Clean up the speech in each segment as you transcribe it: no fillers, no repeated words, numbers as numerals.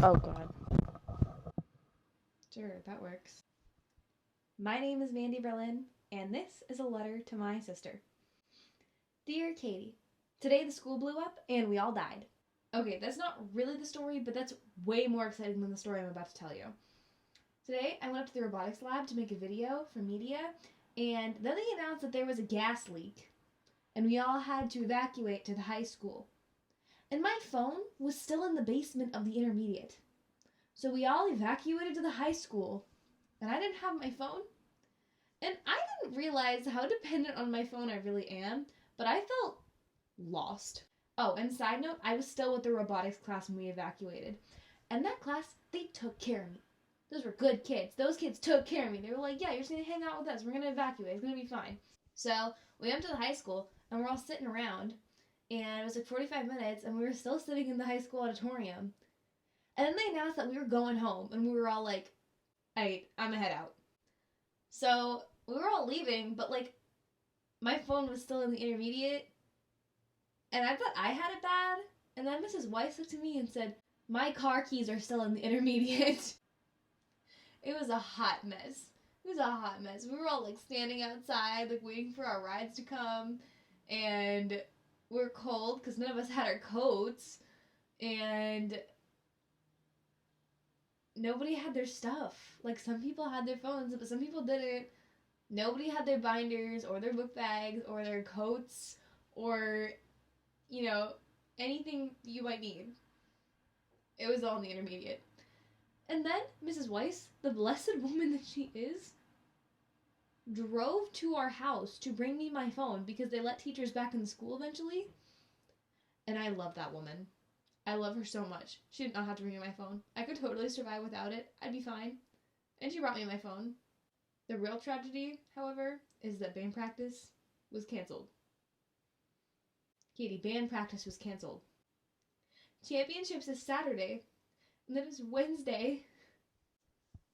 Oh god. Sure, that works. My name is Mandy Berlin, and this is a letter to my sister. Dear Katie, today the school blew up and we all died. Okay, that's not really the story, but that's way more exciting than the story I'm about to tell you. Today, I went up to the robotics lab to make a video for media, and then they announced that there was a gas leak, and we all had to evacuate to the high school. And my phone was still in the basement of the intermediate. So we all evacuated to the high school, and I didn't have my phone. And I didn't realize how dependent on my phone I really am, but I felt lost. Oh, and side note, I was still with the robotics class when we evacuated. And that class, they took care of me. Those were good kids. Those kids took care of me. They were like, yeah, you're just going to hang out with us. We're going to evacuate. It's going to be fine. So we went to the high school, and we're all sitting around. And it was like 45 minutes, and we were still sitting in the high school auditorium. And then they announced that we were going home, and we were all like, I'm gonna head out. So we were all leaving, but like, my phone was still in the intermediate, and I thought I had it bad. And then Mrs. Weiss looked at me and said, my car keys are still in the intermediate. It was a hot mess. It was a hot mess. We were all like standing outside, like waiting for our rides to come, and we were cold because none of us had our coats, and nobody had their stuff. Like, some people had their phones, but some people didn't. Nobody had their binders or their book bags or their coats or, anything you might need. It was all in the intermediate. And then Mrs. Weiss, the blessed woman that she is, drove to our house to bring me my phone because they let teachers back in the school eventually. And I love that woman. I love her so much. She did not have to bring me my phone. I could totally survive without it. I'd be fine. And she brought me my phone. The real tragedy, however, is that band practice was canceled. Katie, band practice was canceled. Championships is Saturday, and then it's Wednesday,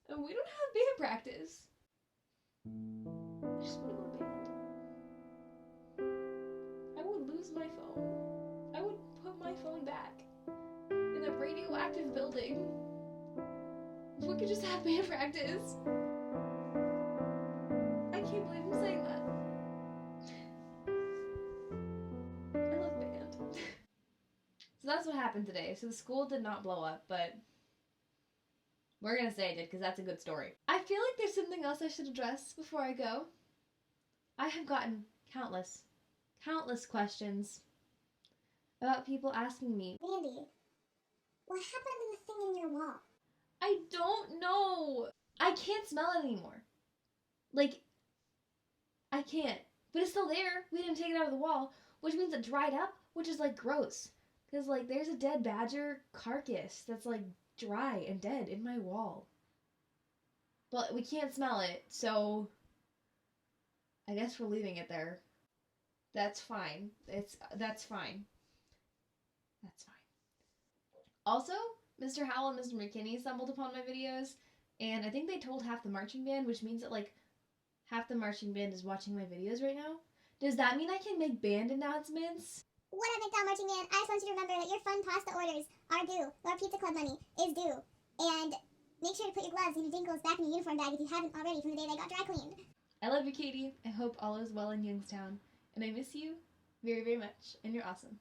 and we don't have band practice. I just want to go to band. I would lose my phone. I would put my phone back in a radioactive building. If we could just have band practice. I can't believe I'm saying that. I love band. So that's what happened today. So the school did not blow up, but we're gonna say it did because that's a good story. I feel like there's something else I should address before I go. I have gotten countless questions about people asking me, Mandy, what happened to the thing in your wall? I don't know. I can't smell it anymore. Like, I can't. But it's still there. We didn't take it out of the wall, which means it dried up, which is like gross. Because like there's a dead badger carcass that's like dry and dead in my wall. But we can't smell it, so I guess we're leaving it there. That's fine. That's fine. That's fine. Also, Mr. Howell and Mr. McKinney stumbled upon my videos, and I think they told half the marching band, which means that like half the marching band is watching my videos right now. Does that mean I can make band announcements? What up, McDonald Marching Band? I just want you to remember that your fun pasta orders are due. Your Pizza Club money is due. And make sure to put your gloves and your dinkles back in your uniform bag if you haven't already from the day they got dry cleaned. I love you, Katie. I hope all is well in Youngstown. And I miss you very, very much. And you're awesome.